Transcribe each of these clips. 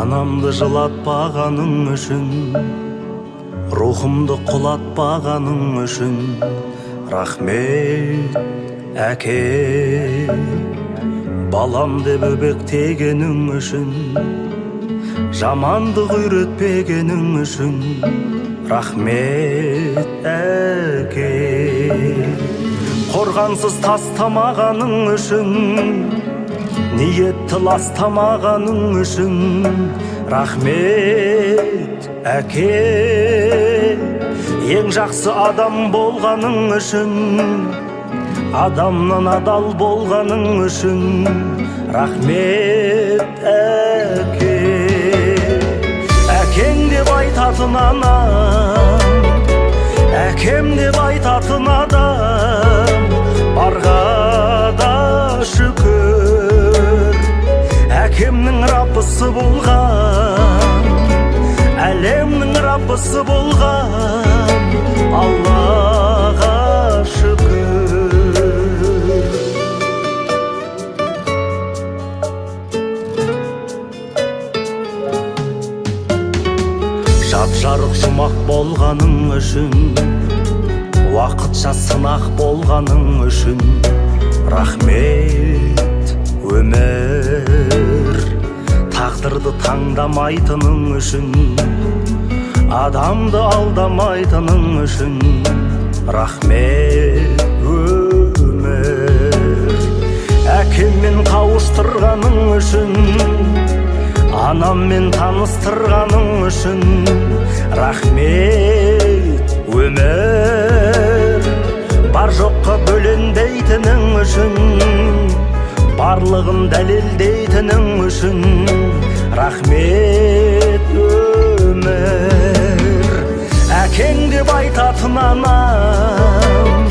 Анамды жылатпағаның үшін, рухымды құлатпағаның үшін, рахмет әке. Балам деп өбектегенің үшін, жамандық үйретпегенің үшін, рахмет әке. Қорғансыз тастамағаның үшін, ниетті ластамағаның үшін, рахмет әке. Ең жақсы адам болғаның үшін, адамнан адал болғаның үшін, рахмет әке. Әкең деп айтатын анам, әкем деп айтатын адам, барға да шүкір. Әкемнің раббысы болған, әлемнің раббысы болған, Аллаға шүкір. Жап-жарық жұмақ болғаның үшін, уақытша сынақ болғаның үшін, рахмет өмір. Тағдырды таңдамайтының үшін, адамды алдамайтының үшін, рахмет өмір. Әкеммен қауыштырғаның үшін, анаммен таныстырғаның үшін, рахмет өмір. Бар жоққа бөленбейтінің үшін, барлығын дәлелдейтінің үшін, рахмет өмір. Әкең деп айтатын анам,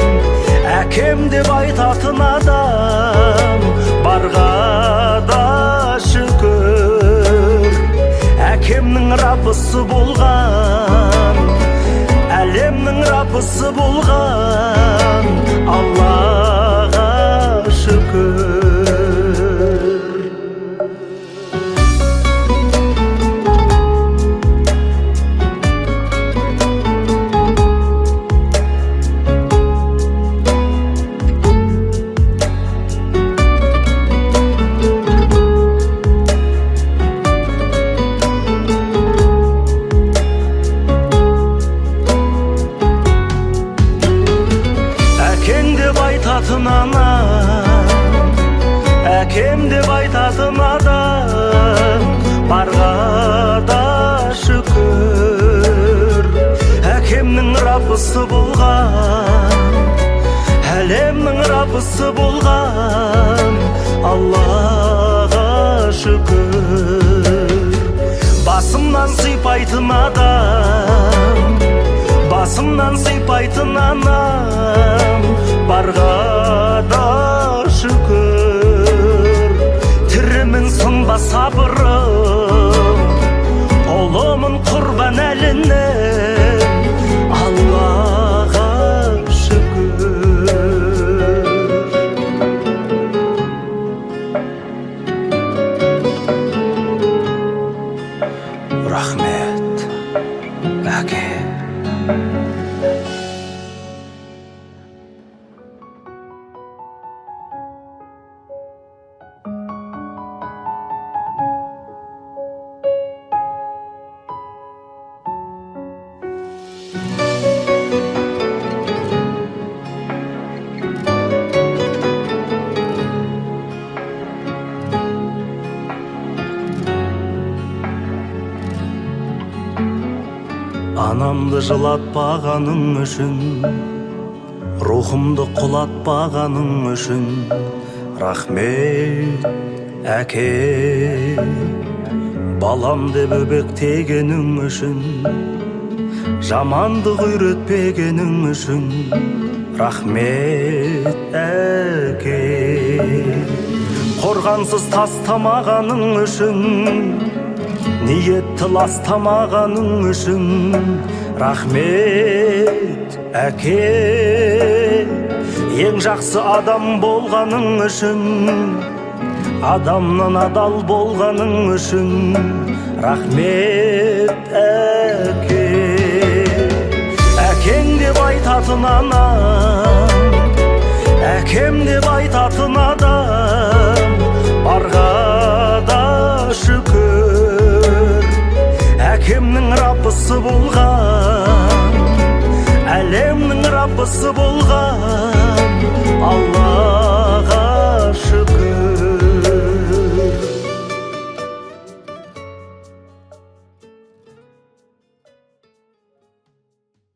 әкем деп айтатын адам, барға да шүкір. Әкемнің раббысы болған, әлемнің раббысы болған, Аллаға шүкір. Анам, әкем деп айтатын адам, барға да шүкір. Әкемнің раббысы болған, әлемнің раббысы болған, Аллаға шүкір. Басымнан сипайтын адам, басымнан сипайтын анам, барға да шүкір. Тірімін сынба сабырым, ұлымын құрбан әлінен, Аллаға шүкір. Рахмет әке. Анамды жылатпағаның үшін, рухымды құлатпағаның үшін, рахмет әке. Балам деп өбектегенің үшін, жамандық үйретпегенің үшін, рахмет әке. Қорғансыз тастамағаның үшін, ниетті ластамағаның үшін, рахмет әке. Ең жақсы адам болғаның үшін, адамнан адал болғаның үшін, рахмет әке. Әкең деп айтатын анам, әкем деп айтатын адам, барға да шүкір. Әкемнің раббысы болған, әлемнің раббысы болған.